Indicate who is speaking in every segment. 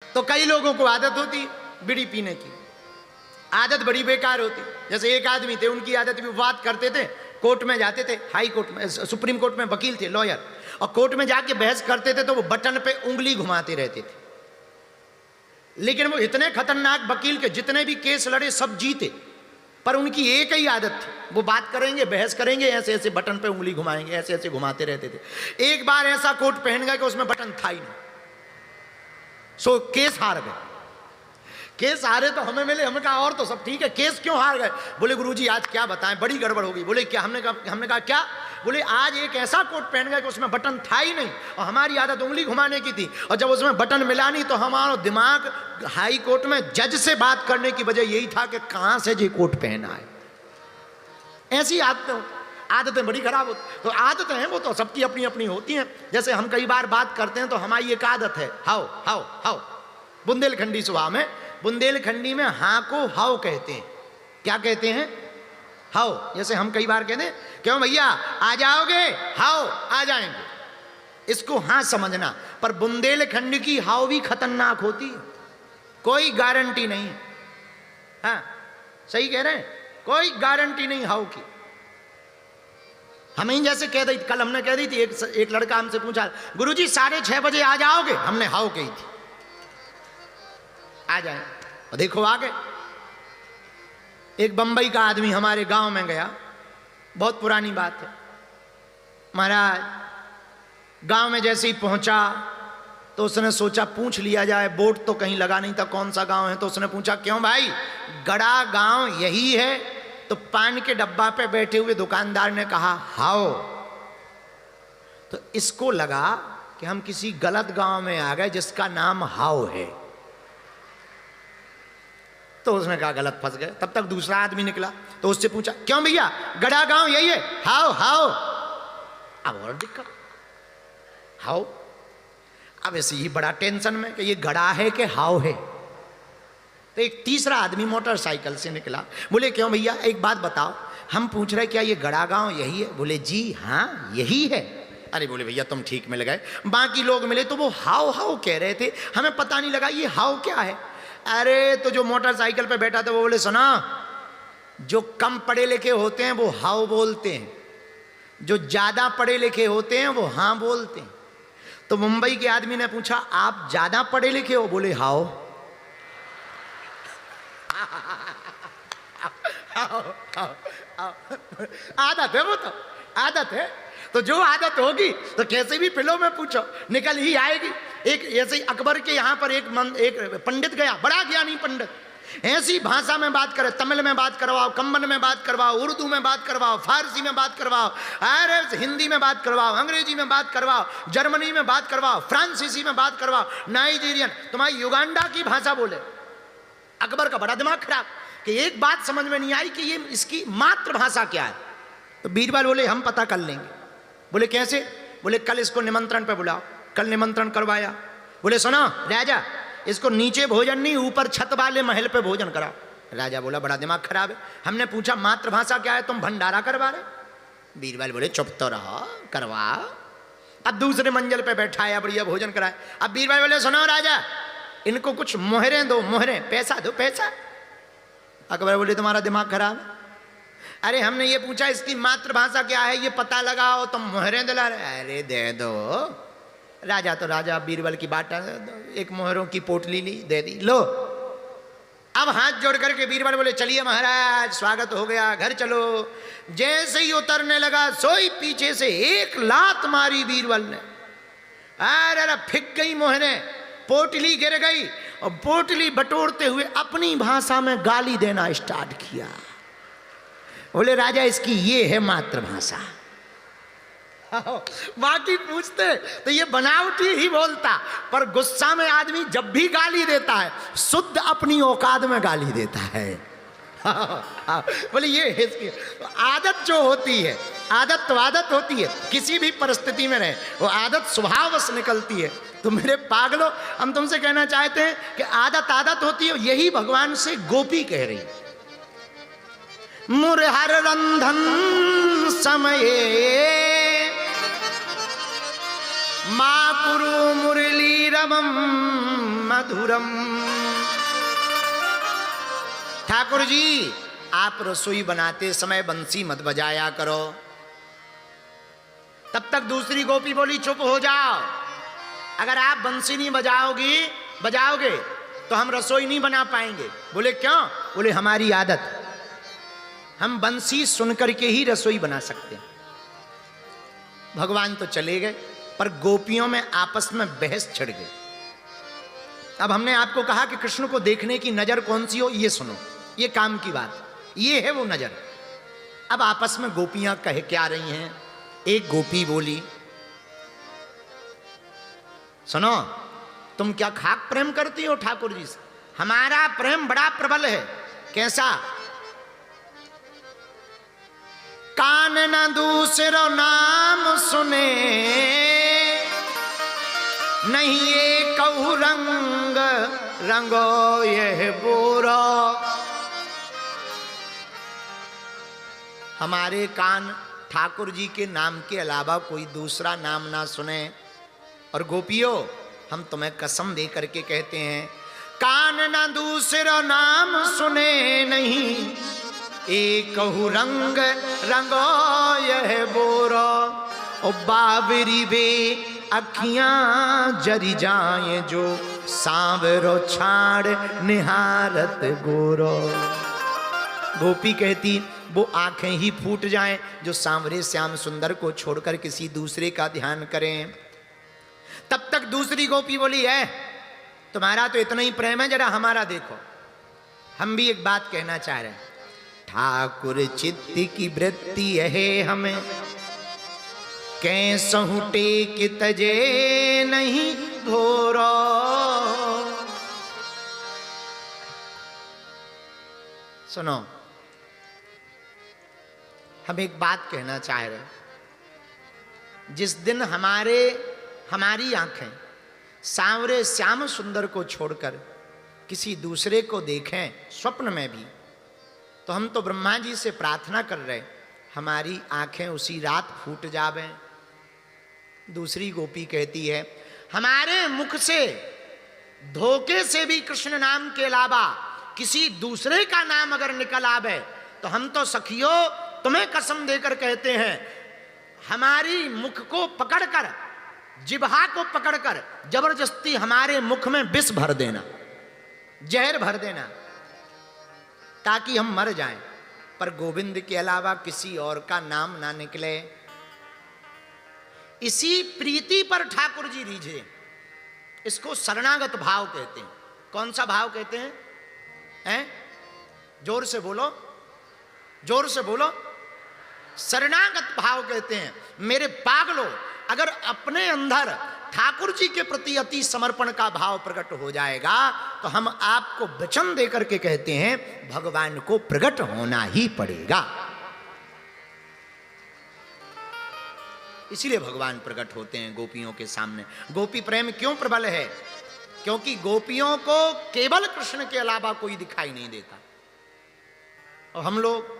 Speaker 1: तो कई लोगों को आदत होती है बीड़ी पीने की, आदत बड़ी बेकार होती। जैसे एक आदमी थे, उनकी आदत भी बात करते थे, कोर्ट में जाते थे, हाई कोर्ट में, सुप्रीम कोर्ट में वकील थे, लॉयर, और कोर्ट में जाके बहस करते थे तो वो बटन पे उंगली घुमाते रहते थे। लेकिन वो इतने खतरनाक वकील के जितने भी केस लड़े सब जीते, पर उनकी एक ही आदत थी, वो बात करेंगे, बहस करेंगे, ऐसे ऐसे बटन पे उंगली घुमाएंगे, ऐसे ऐसे घुमाते रहते थे। एक बार ऐसा कोट पहन गया कि उसमें बटन था ही नहीं, सो केस हार गए। केस हारे तो हमें मिले, हमने कहा और तो सब ठीक है, केस क्यों हार गए? बोले गुरुजी आज क्या बताएं, बड़ी गड़बड़ हो गई। बोले क्या? हमने कहा क्या? बोले आज एक ऐसा कोट पहन गया कि उसमें बटन था ही नहीं, और हमारी आदत उंगली घुमाने की थी, और जब उसमें बटन मिला नहीं तो हमारा दिमाग हाई कोर्ट में जज से बात करने की वजह यही था कि कहां से ये कोट पहना है। ऐसी आदतें बड़ी खराब होती। तो आदतें हैं वो तो सबकी अपनी अपनी होती हैं। जैसे हम कई बार बात करते हैं तो हमारी एक आदत है हाउ हाउ हाउ, बुंदेलखंडी स्वभाव में, बुंदेलखंडी में हाँ को हाउ कहते हैं। क्या कहते हैं? हाउ। जैसे हम कई बार कहते हैं क्यों भैया आ जाओगे, हाउ आ जाएंगे, इसको हाँ समझना। पर बुंदेलखंड की हाउ भी खतरनाक होती है, कोई गारंटी नहीं। हाँ सही कह रहे हैं, कोई गारंटी नहीं हाउ की। हमें जैसे कह दी, कल हमने कह दी थी, एक लड़का हमसे पूछा गुरुजी 6:30 बजे आ जाओगे, हमने हाउ कही थी, आ जाए, और देखो आ गए। एक बंबई का आदमी हमारे गांव में गया, बहुत पुरानी बात है महाराज। गांव में जैसे ही पहुंचा तो उसने सोचा पूछ लिया जाए, बोर्ड तो कहीं लगा नहीं था कौन सा गांव है, तो उसने पूछा क्यों भाई गड़ा गांव यही है? तो पान के डब्बा पे बैठे हुए दुकानदार ने कहा हाओ। तो इसको लगा कि हम किसी गलत गांव में आ गए जिसका नाम हाओ है, तो उसने कहा गलत फंस गए। तब तक दूसरा आदमी निकला तो उससे पूछा क्यों भैया गड़ा गांव यही है? हाओ हाओ। अब और दिक्कत, हाओ। अब ऐसे ही बड़ा टेंशन में कि ये गड़ा है कि हाओ है। तो एक तीसरा आदमी मोटरसाइकिल से निकला, बोले क्यों भैया एक बात बताओ, हम पूछ रहे क्या ये गड़ा गांव यही है? बोले जी हाँ यही है। अरे बोले भैया तुम ठीक में लगाए, बाकी लोग मिले तो वो हाओ हाओ कह रहे थे, हमें पता नहीं लगा ये हाओ क्या है। अरे तो जो मोटरसाइकिल पे बैठा था वो बोले सुना, जो कम पढ़े लिखे होते हैं वो हाओ बोलते हैं, जो ज्यादा पढ़े लिखे होते हैं वो हाँ बोलते हैं। तो मुंबई के आदमी ने पूछा आप ज्यादा पढ़े लिखे हो? बोले हाओ। आदत है वो तो, आदत है। तो जो आदत होगी तो कैसे भी फिल्मों में पूछो निकल ही आएगी। एक ऐसे ही अकबर के यहाँ पर एक पंडित गया, बड़ा ज्ञानी पंडित, ऐसी भाषा में बात करे, तमिल में बात करवाओ, कम्बन में बात करवाओ, उर्दू में बात करवाओ, फारसी में बात करवाओ, अरे हिंदी में बात करवाओ, अंग्रेजी में बात करवाओ, जर्मनी में बात करवाओ, फ्रांसीसी में बात करवाओ, नाइजीरियन, तुम्हारी युगांडा की भाषा बोले। अकबर का बड़ा दिमाग खराब कि एक बात समझ में नहीं आई कि ये इसकी मातृभाषा क्या है। तो बीरबल बोले हम पता कर लेंगे। बोले कैसे? बोले कल इसको निमंत्रण पे बुलाओ। कल निमंत्रण करवाया। बोले सुनो राजा, इसको नीचे भोजन नहीं ऊपर छत वाले महल पे भोजन कराओ। राजा बोला बड़ा दिमाग खराब है, हमने पूछा मातृभाषा क्या है, तुम भंडारा करवा रहे। बीरबल बोले चुप तो रहो, करवाओ। अब दूसरे मंजिल पे बैठाया, बढ़िया भोजन कराया। अब बीरबल बोले सुनो राजा, इनको कुछ मोहरें दो, मोहरें, पैसा दो, पैसा। अकबर बोले तुम्हारा दिमाग खराब है, अरे हमने ये पूछा इसकी मातृभाषा क्या है ये पता लगाओ, तुम मोहरें दिला रहे। अरे दे दो। राजा तो राजा, बीरबल की बात, एक मोहरों की पोटली ली, दे दी, लो। अब हाथ जोड़ करके बीरबल बोले चलिए महाराज स्वागत हो गया, घर चलो। जैसे ही उतरने लगा सोई पीछे से एक लात मारी बीरबल ने, अरे फिक गई मोहरें, पोटली गिर गई, और पोटली बटोरते हुए अपनी भाषा में गाली देना स्टार्ट किया। बोले राजा इसकी ये है मातृभाषा। बाकी पूछते तो ये बनावटी ही बोलता, पर गुस्सा में आदमी जब भी गाली देता है शुद्ध अपनी औकात में गाली देता है। बोले ये है इसकी आदत जो होती है, आदत तो आदत होती है, किसी भी परिस्थिति में रहे वो आदत स्वभावश निकलती है। तो मेरे पागलों, हम तुमसे कहना चाहते हैं कि आदत आदत होती है, यही भगवान से गोपी कह रही। मुरहर रंधन समये माँ कुरु मुरली रमम मधुरम। ठाकुर जी आप रसोई बनाते समय बंसी मत बजाया करो। तब तक दूसरी गोपी बोली चुप हो जाओ, अगर आप बंसी नहीं बजाओगे तो हम रसोई नहीं बना पाएंगे। बोले क्यों? बोले हमारी आदत, हम बंसी सुनकर के ही रसोई बना सकते हैं। भगवान तो चले गए, पर गोपियों में आपस में बहस छिड़ गई। अब हमने आपको कहा कि कृष्ण को देखने की नजर कौन सी हो, ये सुनो, ये काम की बात, ये है वो नजर। अब आपस में गोपियां कह क्या रही हैं। एक गोपी बोली, सुनो, तुम क्या खाक प्रेम करती हो ठाकुर जी से? हमारा प्रेम बड़ा प्रबल है। कैसा? कान न दूसरो नाम सुने, नहीं ये कहू रंग रंगो यह बोरो। हमारे कान ठाकुर जी के नाम के अलावा कोई दूसरा नाम ना सुने। और गोपियों, हम तुम्हें कसम दे करके कहते हैं, कान ना दूसरा नाम सुने, नहीं एकहु रंग रंगो यह बोरो। ओ बाबरी बे अखियां जरी जाए, जो सांवरो छाड़ निहारत गोरो। गोपी कहती, वो आंखें ही फूट जाएं जो सांवरे श्याम सुंदर को छोड़कर किसी दूसरे का ध्यान करें। तब तक दूसरी गोपी बोली, है तुम्हारा तो इतना ही प्रेम है, जरा हमारा देखो। हम भी एक बात कहना चाह रहे हैं, ठाकुर चित्त की वृत्ति है हमें, कैसहु टेक तजे नहीं भोरो। सुनो, हम एक बात कहना चाह रहे हैं, जिस दिन हमारी आंखें सांवरे श्याम सुंदर को छोड़कर किसी दूसरे को देखें स्वप्न में भी, तो हम तो ब्रह्मा जी से प्रार्थना कर रहे, हमारी आंखें उसी रात फूट जावें। दूसरी गोपी कहती है, हमारे मुख से धोखे से भी कृष्ण नाम के अलावा किसी दूसरे का नाम अगर निकल आवे, तो हम तो सखियों तुम्हें कसम देकर कहते हैं, हमारी मुख को पकड़कर, जिह्वा को पकड़कर जबरदस्ती हमारे मुख में विष भर देना, जहर भर देना, ताकि हम मर जाएं, पर गोविंद के अलावा किसी और का नाम ना निकले। इसी प्रीति पर ठाकुर जी रीझे। इसको शरणागत भाव कहते हैं। कौन सा भाव कहते हैं? जोर से बोलो, जोर से बोलो। शरणागत भाव कहते हैं। मेरे पागलों, अगर अपने अंदर ठाकुर जी के प्रति अति समर्पण का भाव प्रकट हो जाएगा, तो हम आपको वचन देकर के कहते हैं, भगवान को प्रकट होना ही पड़ेगा। इसीलिए भगवान प्रकट होते हैं गोपियों के सामने। गोपी प्रेम क्यों प्रबल है? क्योंकि गोपियों को केवल कृष्ण के अलावा कोई दिखाई नहीं देता। और हम लोग,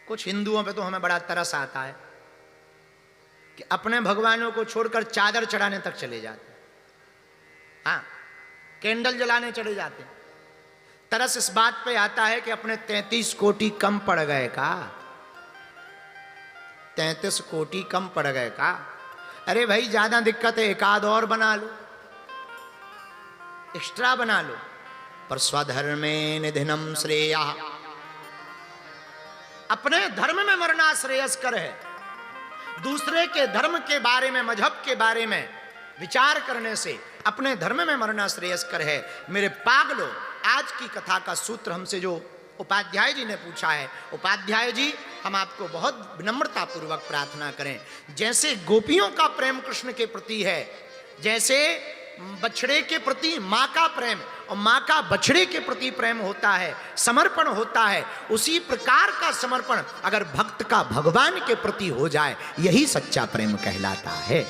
Speaker 1: कुछ हिंदुओं पे तो हमें बड़ा तरस आता है कि अपने भगवानों को छोड़कर चादर चढ़ाने तक चले जाते, हाँ, कैंडल जलाने चले जाते। तरस इस बात पे आता है कि अपने 33 कोटि कम पड़ गए का, 33 कोटि कम पड़ गए का। अरे भाई, ज्यादा दिक्कत है, एक आध और बना लो, एक्स्ट्रा बना लो। पर स्वधर्मे निधनम श्रेया, अपने धर्म में मरना श्रेयस्कर है। दूसरे के धर्म के बारे में, मजहब के बारे में विचार करने से अपने धर्म में मरना श्रेयस्कर है। मेरे पागलों, आज की कथा का सूत्र हमसे जो उपाध्याय जी ने पूछा है, उपाध्याय जी, हम आपको बहुत विनम्रता पूर्वक प्रार्थना करें, जैसे गोपियों का प्रेम कृष्ण के प्रति है, जैसे बछड़े के प्रति माँ का प्रेम और माँ का बछड़े के प्रति प्रेम होता है, समर्पण होता है, उसी प्रकार का समर्पण अगर भक्त का भगवान के प्रति हो जाए, यही सच्चा प्रेम कहलाता है।